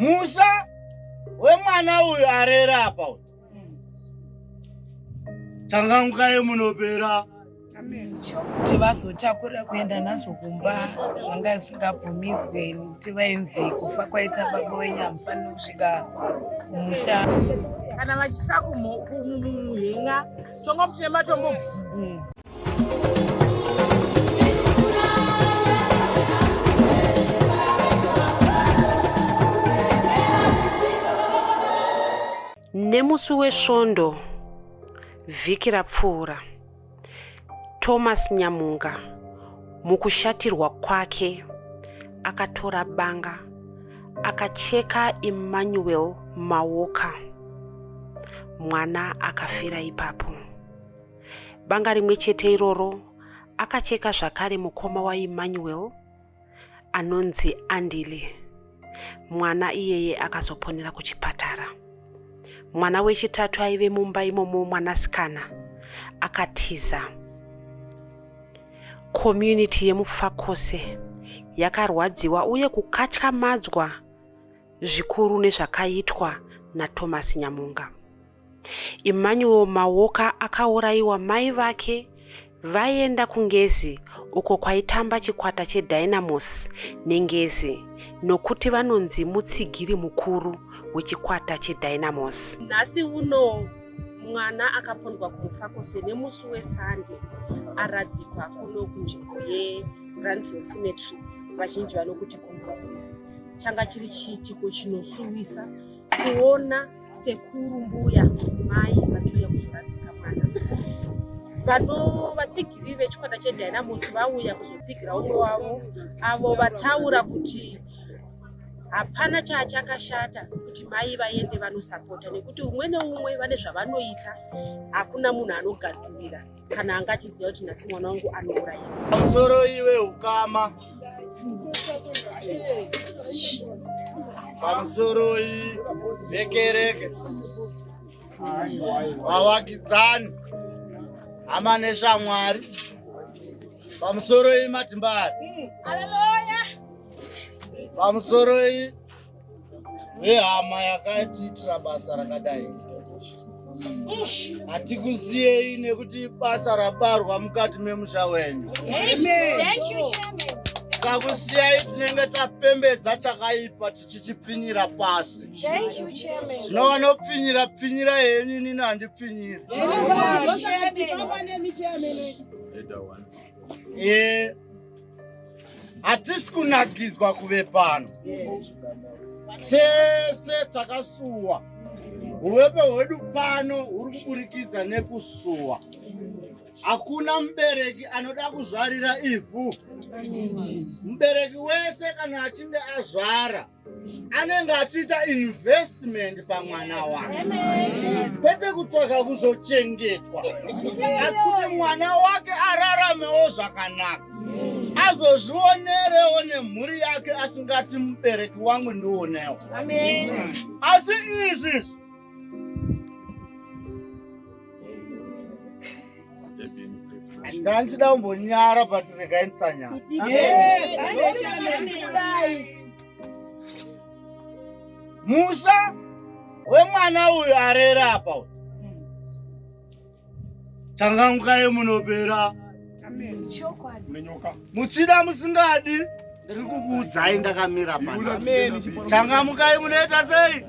Musha wemwana uyu arera apa. Changamukai munopera. Tivazotakura kuenda nazvo kumba zvanga zvisingabvumidzwe tivainzi kufa kwaita baba wenyu hamufaniri kusvika kumusha. Kana vachisvika kumuhenga tonga muchine matombo. Nemusi wesvondo vhiki rapfuura, Thomas Nyamunga mukushatirwa kwake akatora banga akacheka Emmanuel maoka. Mwana akafira ipapo. Banga rimwe chete iroro akacheka zvakare mukoma waEmmanuel anonzi Andile. Mwana iyeye akazoponera kuchipatara. Mwana wechitatu aive mumba imomo mwanasikana akatiza. Community yeMufakose yakarwadziwa uye kukatyamadzwa zvikuru nezvakaitwa naThomas Nyamunga. Emmanuel maoka akaurayiwa mai vake vaenda kungezi uko kwaitamba chikwata cheDynamos nengezi nokuti vanonzi mutsigiri mukuru wechikwata cheDynamos. Nhasi uno mwana akapondwa kuMufakose nemusi weSande aradzikwa kuno kunzvimbo yeGranville Cemetery, vazhinji vanokuti kumbudzi. Changa chiri chiitiko chinosuwisa kuona sekuru mbuya mai vachiuya kuzoradzika mwana. Vatsigiri vechikwata cheDynamos vauya kuzotsigira umwe wavo, avo vataura kuti hapana chachakashata kuti mai vaende vanosapota, nekuti umwe neumwe vane zvavanoita, hakuna munhu anogadzirira kana angachiziva kuti nhasi mwana wangu anourayiwa. Pamusoro iwe ukama. Pamusoro iyi vekereke. Vawakidzani. Hama neshamwari. Pamusoro iyi matimbari. Haleluya. Pamusoro iyi vehama yakatiitira basa rakadai. Hatikusiyei nekuti basa rabarwa mukati memusha wenyu. Kakusiyai tinenge tapembedza chakaipa tichichipfinyira pasi. Zvino vanopfinyira pfinyira henyu, nini handipfinyiri. Hatisi kunakidzwa kuve pano. Tese takasuwa. Uvepe hwedu pano huri kuburikidza nekusuwa. Hakuna mubereki anoda kuzvarira ivhu. Mubereki wese kana achinge azvara anenge achiita investment pamwana wake. Kwete kutsvaka kuzochengetwa, asi kuti mwana wake araramewo zvakanaka. Azozvionerewo nemhuri yake asingati mubereki wangu ndionewo. Asi izvi ndanchida kumbonyara patirekainisa nyara. Musha wemwana uyu arera apa. Changamukai munopera. Muchida musingadi ndiri kukuudzai ndakamira pano. Changamukai munoita sei?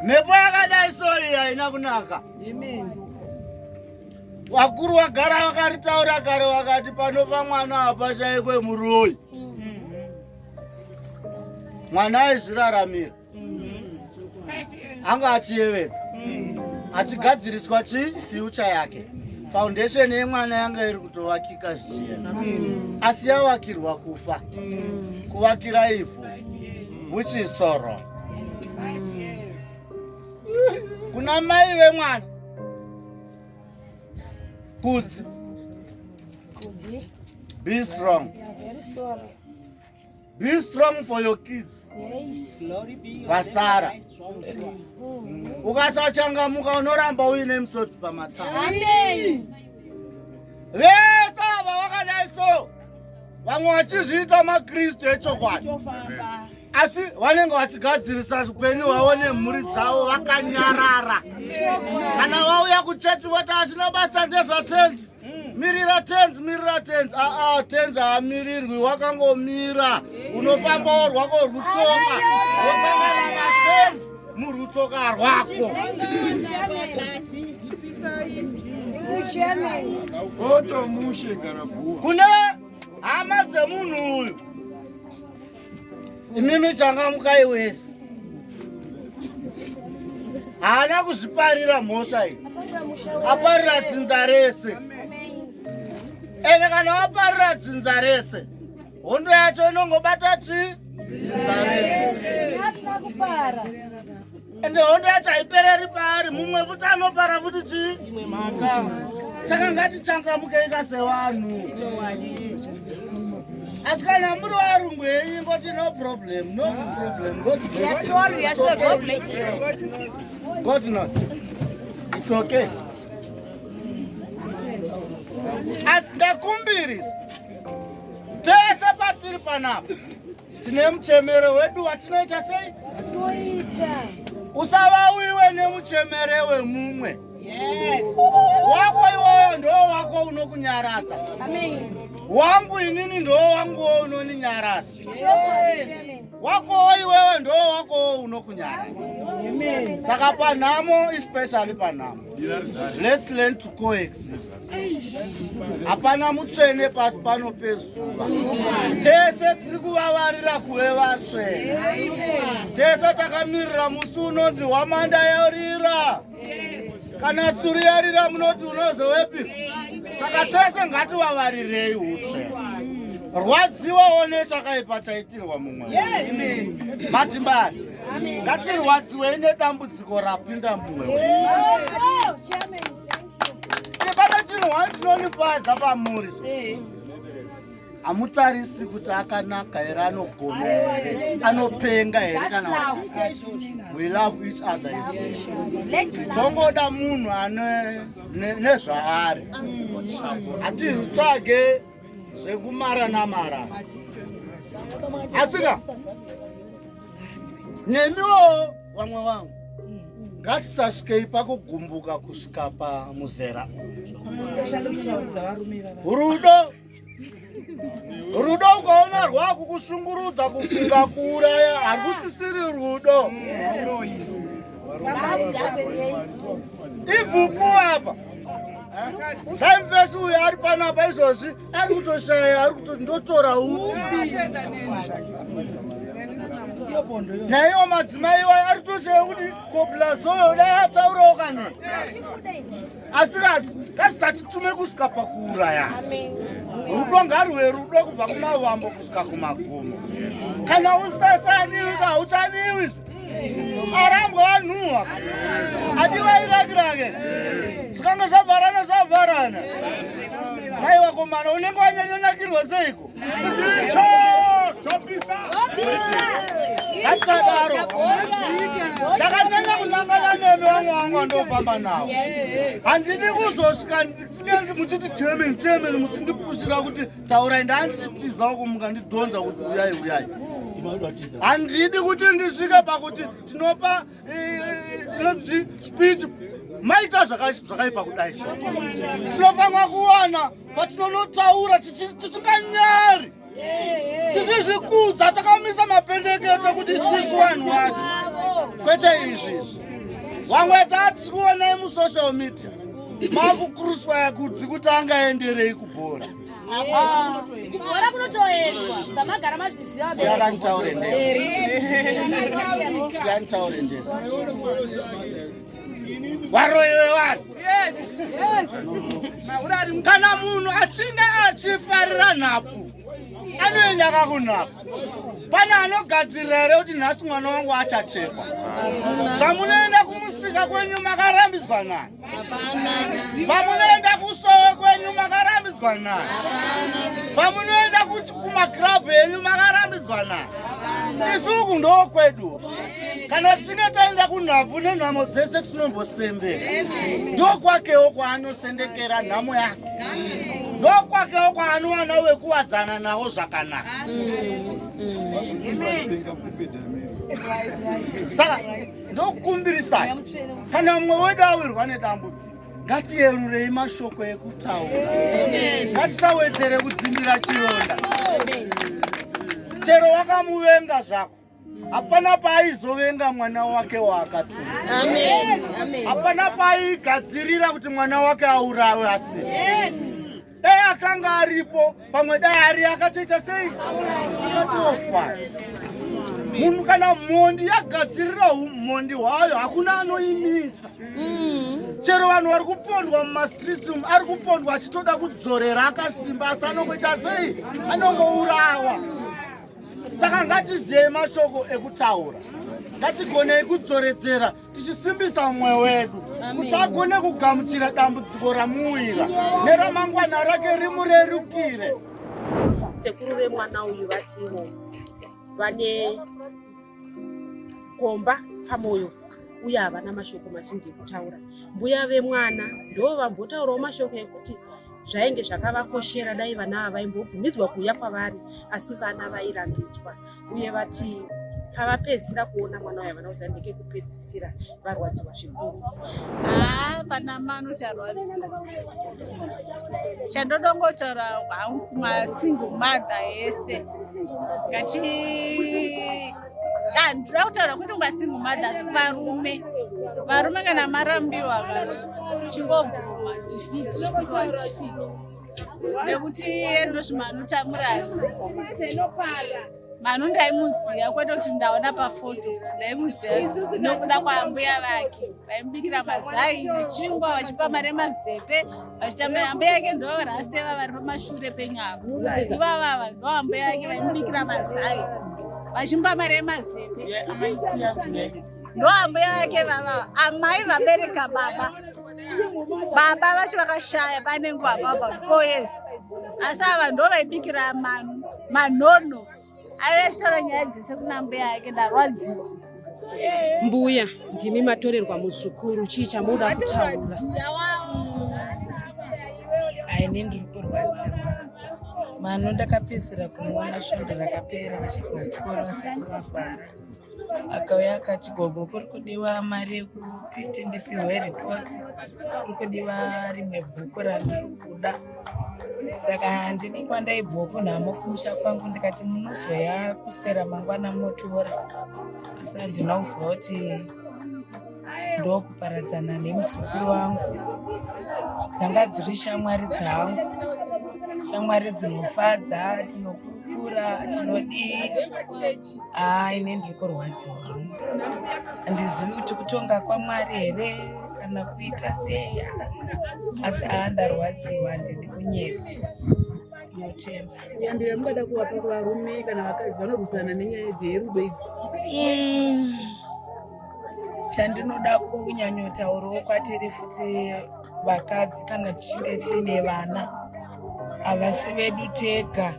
Mhepo yakadai so iyi haina kunaka. Vakuru vagara vakaritaura kare vakati panova mwana hapashaikwe muroyi. Mwana aizviraramira. Anga achiyevedza. Achigadziriswa future yake. Foundation yemwana yanga iri kutovakika zvichena. Asi yavakirwa kufa. Kuvakira ivhu. Which is sorrow. Kuna mai vemwana. Kudzi. Be strong. Very sorry. Be strong for your kids. Yes. Vasara. Ukasachangamuka unoramba uine misodzi pamatama. Amen. Vese ava vakadai so. Vamwe vachizviita maKristu echokwadi. asi vanenge vachigadzirisa upenyu hwavo nemhuri dzavo vakanyarara. Kana vauya kuchechi voti asina basa ndezvatenzi, mirira tenzi, mirira tenzi. Tenzi haamirirwi, wakangomira. Unofamba rwako rutsoka, wosangana natenzi murutsoka rwako. Kune hama dzemunhu uyu, imimi changamukai wese haana kuzviparira mhosva iyi, aparira dzinza rese. Ende kana waparira dzinza rese, hondo yacho inongobata dzinza rese. Ende hondo yacho haipereri paari, mumwe futi anopara futi chi. Saka ngatichangamukeika sevanhu. Asi kana muri varungu henyu ngoti no problem, no problem. God bless you. God knows. It's okay. Asi ndakumbirisa tese patiri panapa tine muchemere wedu watinoita sei? Usavawiwe nemuchemere wemumwe. Wako iwoyo ndo wako unokunyaradza. Wangu inini ndo wangu unoninyaradza. Wako iwewe ndo wako unokunyaradza. Saka panhamo, especially panhamo, let's learn to coexist. Hapana mutsvene pasi pano pezuva. Tese tiri kuvavarira kuve vatsvene. Tese takamirira musi unonzi hwamanda yarira. Kana tsuri yarira munoti unozowepi. Saka tese ngativavarirei utsvene. Rwadziwawo nechakaipa chaitirwa mumwe. Matimbari, ngatirwadziwei nedambudziko rapinda mumwe. Pane chinhu chinonifadza pamuri. Hamutarisi kuti akanaka here, anogona here, anopenga here kana we love each other. Tongoda munhu ane nezvaari. Hatizvitsvage zvekumarana. Asika nemiwo vamwe vangu ngatisasvikei pakugumbuka kusvika pamuzera. Rudo ukaona rwakukushungurudza kufunga kuuraya, harusisiri rudo. Ibvuku apa saimfesi uyu ari panapa izvozvi ari kutoshaya, ari kutondotora uti. Naiwo madzimai iwayo ari kutoshaya kuti koblazoyo dai ataurawo kana. Asikazi ngasitatume kusvika pakuuraya. Rudo ngaruve rudo kubva kumavambo kusvika kumagumo. Kana usasadiwi kauchadiwi. Arambwa anhuhwa. Adiwairakirake. Zvikanga zvavharana. Naiwa komana unenge wanyanyonakirwa seiko? Ngatsadaro. Ndakanyanya kunangana nemi vamwe vangu vandofamba navo. Handidi kuzosvika muchiti German muchindipushira kuti taurai, ndandichitizawo kumuka ndidhonza kuti uyai. Handidi kuti ndisvike pakuti tinopa speech maita zvakaipa kudai. Tinofanwa kuwana patinonotaura tisinganyari. Tichizvikudza takamisa mapendekete kuti tisu vanhu vacho. Kwete izvi. Vamwe tati kuonai musocial media. Makukuruswa kudzi kuti angaenderei kubhora. Kubhora kunotoendwa. Tamagara mazviziva. Siyanitaure ndeni. Varoiwe vanhu. Kana munhu achinge achifarira nhapu, anoenda kakunhapu. Pane anogadzirira here kuti nhasi mwana wangu achachekwa. Zvamunoenda kumusika kwenyu makarambidzwa naye. Pamunoenda kusowe kwenyu makarambidzwa naye. Pamunoenda kumakrabhu enyu makarambidzwa naye. Isuku ndokwedu. Kana tichinge taenda kunhapu nenhamo dzese tinombosendera. Ndokwakewo kwaanosendekera nhamo yake. Ndokwakewo kwaanowana wekuwadzana nawo zvakanaka. Saka ndokukumbirisai kana mumwe wedu awirwa nedambudziko ngatiyerurei mashoko ekutaura, ngatisawedzere kudzimbira chironda. Chero wakamuvenga zvako, hapana paaizovenga mwana wake waakatumwa. Hapana paaigadzirira kuti mwana wake aurawe asiri. Dai akanga aripo, pamwe dai ari akatoita sei? Akatofa. Munhu kana mhondi yagadzirira mhondi hwayo hakuna anoimisa. Chero vanhu vari kupondwa mumastrits umu ari kupondwa achitoda kudzorera akasimba, asi anongoita sei? Anongourawa. Saka ngatizeye mashoko ekutaura, ngatigonei kudzoredzera tichisimbisa mumwe wedu kuti agone kugamuchira dambudziko ramuwira neramangwana rake rimurerukire. Sekuru vemwana uyu vativo vane komba pamwoyo uye havana mashoko mazhinji ekutaura. Mbuya vemwana ndo vambotaurawo mashoko ekuti zvainge zvakavakoshera dai vana ava vaimbobvumidzwa kuuya kwavari, asi vana vairambidzwa. Uye vati pavapedzisira kuona mwana uyu havana kuziva ndekekupedzisira varwadziwa zvikuru. Pana mano charwadziwa. Chandodongotaura hangu kumasingle mother ese. Ndinoda kutaura kuti masingle mothers varume kana marambiwa chingobvuma tifiti nekuti ndozvimanotamurasi manu ndaimuziya kwete kuti ndaona pafoto, ndaimuziya nokuda kwaambuya vake vaimubikira mazai nechingwa vachipa mari mazepe vachitamba. Ambuya yake ndo rasteva vari pamashure penyavo, ivavava ndo ambuya yake vaimubikira mazai vachimupa mari mazepe. Ndo ambuya yake vavava. Amai vabereka baba vacho vakashaya pane nguva about 4 years, asi ava ndo vaibikira manono. Aivachitaura nyaya dzese kuna mbuya yake ndarwadziwa. Mbuya, ndimi matorerwa muzukuru, chii chamuda kutaura? Aini ndiri kurwadziwa. Mano ndakapedzisira kumuona svonga rakapera vachikumatyora vasati vafara. Akauya akati gogo kuri kudiwa mari yekupiti ndipiwe ripoti, kuri kudiwa rimwe bhuku randiri kuda. Saka ndini kwandaibvapo nhamo kumusha kwangu ndikati munozoya kuswera mangwana motora, asi handina kuziva kuti ndokuparadzana nemuzukuru wangu. Dzanga dziri shamwari dzangu, shamwari dzinofadza, tinokurukura, tinodii. Ine ndiri kurwadziwa. Handizivi kuti kutonga kwaMwari here kana kuita sei, asi ndarwadziwa, handidi kunyera. Inotemba. Yambira mungada kuvapa kuvarume kana vakadzi vanorwisana nenyaya dzerudo idzi? Chandinoda kunyanyotaurawo kwatiri futi vakadzi kana tichinge tiine vana, havasi vedu tega.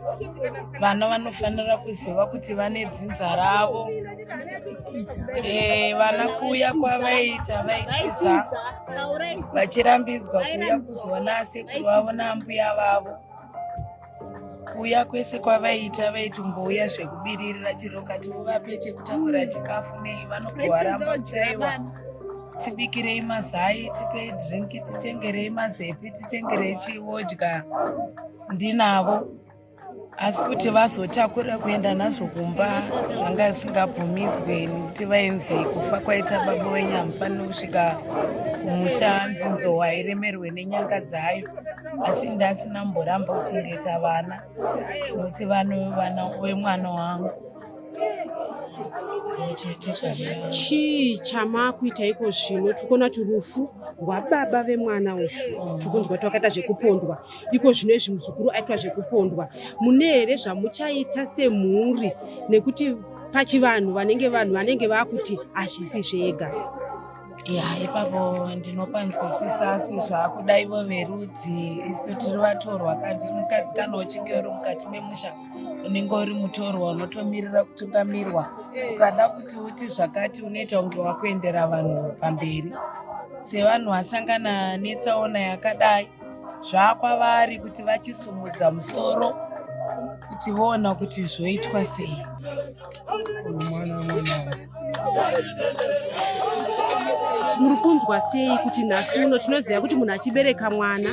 Vana vanofanira kuziva kuti vane dzinza ravo. Vana kuuya kwavaita vaitiza vachirambidzwa kuuya kuzoona sekuru vavo nambuya vavo. Kuuya kwese kwavaita vaitumbouya zvekubiririra chiro kati uvape chekutakura chikafu nei vanogoramba kuchaiwa. Tibikirei mazai, tipei drinki, titengerei mazepi, titengerei chivodya ndinavo. Asi kuti vazotakura kuenda nazvo kumba zvanga zvisingabvumidzwe nekuti vainzi kufa kwaita baba wenyu hamufaniri kusvika kumusha nzinzo wairemerwe nenyanga dzayo. Asi ndasina mboramba kuchengeta vana nokuti vana wemwana wangu. Chii chamakuita iko zvino? Tikuona kuti rufu rwababa vemwana uyu tikunzwa kuti wakaita zvekupondwa, iko zvino izvi muzukuru aitwa zvekupondwa. Mune here zvamuchaita semhuri nekuti pachivanhu vanenge vakuti hazvisi zvega? Ipapo ndinopanzwisisa sezvakudaivo verudzi, isu tiri vatorwa. Kandi mukadzi kana uchinge uri mukati memusha unenge uri mutorwa, unotomirira kutungamirwa. Ukada kuti uti zvakati unoita kunge wakuendera vanhu pamberi. Sevanhu vasangana netsaona yakadai, zvakwavari kuti vachisumudza musoro kuti voona kuti zvoitwa sei. Muri kunzwa sei kuti nhasi uno tinoziva kuti munhu achibereka mwana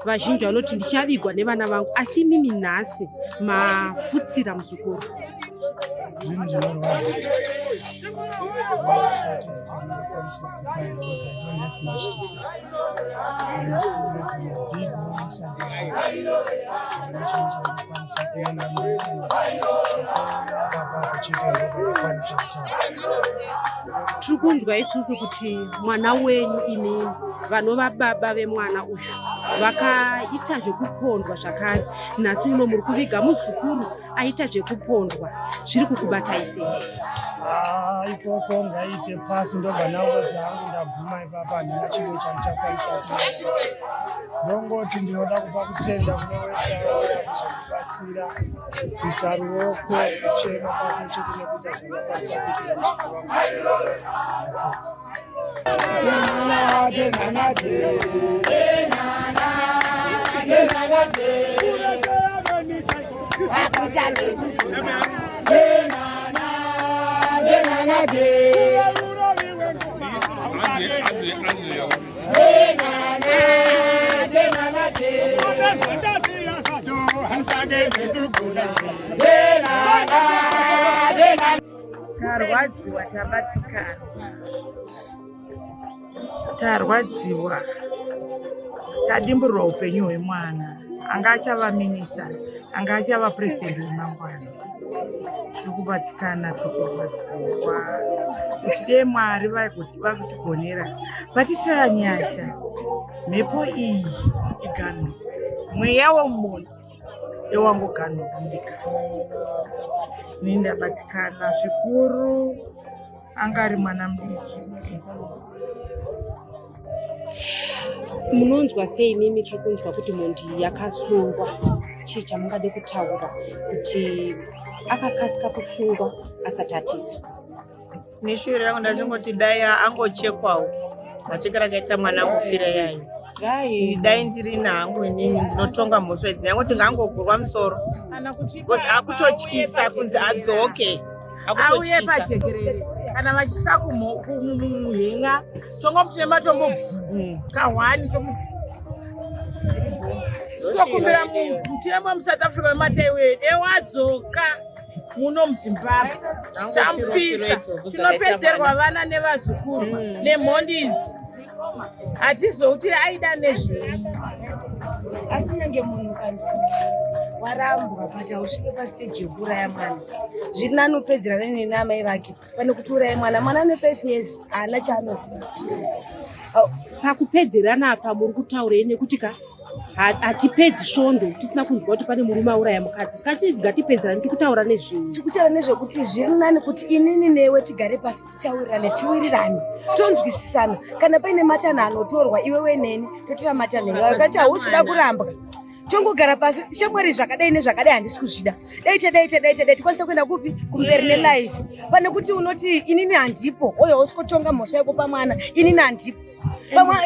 vazhinji vanoti ndichavigwa nevana vangu, asi mimi nhasi mafutsira muzukuru? Zvinhu zvinorwadza. Tiri kunzwa isusu kuti mwana wenyu imi vanova baba vemwana uyu vakaita zvekupondwa zvakare. Nhasi uno muri kuviga muzukuru aita zvekupondwa. Zviri kukubatai sei? Ikoko ngaite pasi ndobva naungoti hangu ndaguma ipapa handina chimwe chandichakwanisa kuita. Ndongoti ndinoda kupa kutenda kune wese auya kuzondibatsira kuisa ruoko kuchema pamwe chete nekuita zvandakwanisa kuitira muzukuru wangu. Tarwadziwa, tabatikana, tarwadziwa, tadimburwa upenyu hwemwana. Anga achava minista, anga achava president wemangwana. Tiri kubatikana, tiri kurwadziwa. Kuti dei Mwari vakutigonera vatitira nyasha, mhepo iyi iganhu, mweya womunhu ewangoganhuka mudikani. Ini ndabatikana zvikuru, anga ari mwana mudiki. Munonzwa sei mimi? Tiri kunzwa kuti mhondi yakasungwa. Chii chamungade kutaura kuti akakasika kusungwa asati atiza? Neshuro yangu ndachingoti dai angochekwawo machekero akaita mwana kufira yayo. Dai ndiri nangu inini ndinotonga mhosva idzi nyangoti ngangogurwa musoro. Because akutotyisa kunzi adzoke. Auye pajekerere. Kana vachitya kumuhenga tongomutine matombo kahwani tokumbira mutemo muSouth Africa wemataiwe dewadzoka muno muZimbabwe tamupisa tinopedzerwa vana nevazukuru nemhondi idzi hatizouti aida nezvei. Asi nyange munhu kanzi warambwa but hausvike pasiteji yekuuraya mwana, zviri nani upedzera neni naamai vake pane kuti uraya mwana. Mwana ane 5 years haana chaanoziva. Pakupedzerana apa muri kutaurei nekuti hatipedzi svondo tisina kunzwa kuti pane murume auraya mukadzi. Ngatipedzerane, tiri kutaura nezvei? Tiri kutaura nezvekuti zviri nani kuti inini newe tigare pasi titaurirane, tiwirirane, tonzwisisana. Kana paine matanho anotorwa iwewe neni totora matanho iwayo. Kati hausi kuda kurambwa tongogara pasi, shamwari zvakadai nezvakadai handisi kuzvida, daite tikwanisa kuenda kupi kumberi nelife. Pane kuti unoti inini handipo, oyo usikotonga mhosva yako pamwana, inini handipo.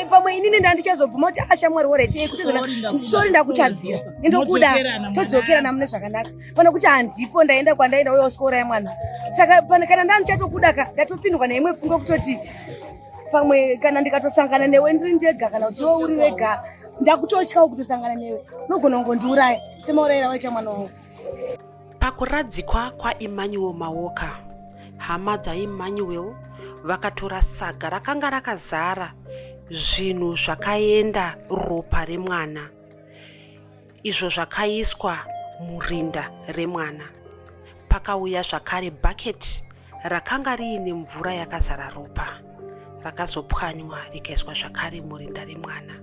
Pamwe inini ndandichazobvuma kuti ashamwari woreti kuti sori ndakutadzira indokuda todzokerana mune zvakanaka. Pane kuti handipo, ndaenda kwandaenda uye usikouraya mwana. Saka kana ndanichatokuda ndatopindwa neimwe pfungwa kutoti pamwe kana ndikatosangana newe ndiri ndega kana kuti uri wega ndakutotyawo kutosangana newe nogona kungondiuraya semaurayira waita mwana wangu. Pakuradzikwa kwaEmmanuel Mawoka, hama dzaEmmanuel vakatora saga rakanga rakazara zvinhu zvakaenda ropa remwana, izvo zvakaiswa murinda remwana. Pakauya zvakare bhaketi rakanga riine mvura yakazara ropa, rakazopwanywa rikaiswa zvakare murinda remwana.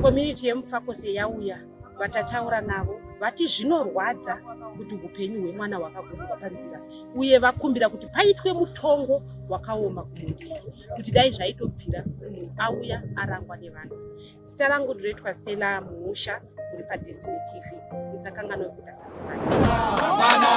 community yemufakose yauya vatataura navo vati zvinorwadza kuti upenyu hwemwana hwakagurwa panzira uye vakumbira kuti paitwe mutongo wakaoma kumundi kuti dai zvaitobvira auya arangwa nevanhu. Zita rangu ndinoitwa Stella Mumusha, muri paDestiny TV. Musakangana kuita subscribe. Mwana,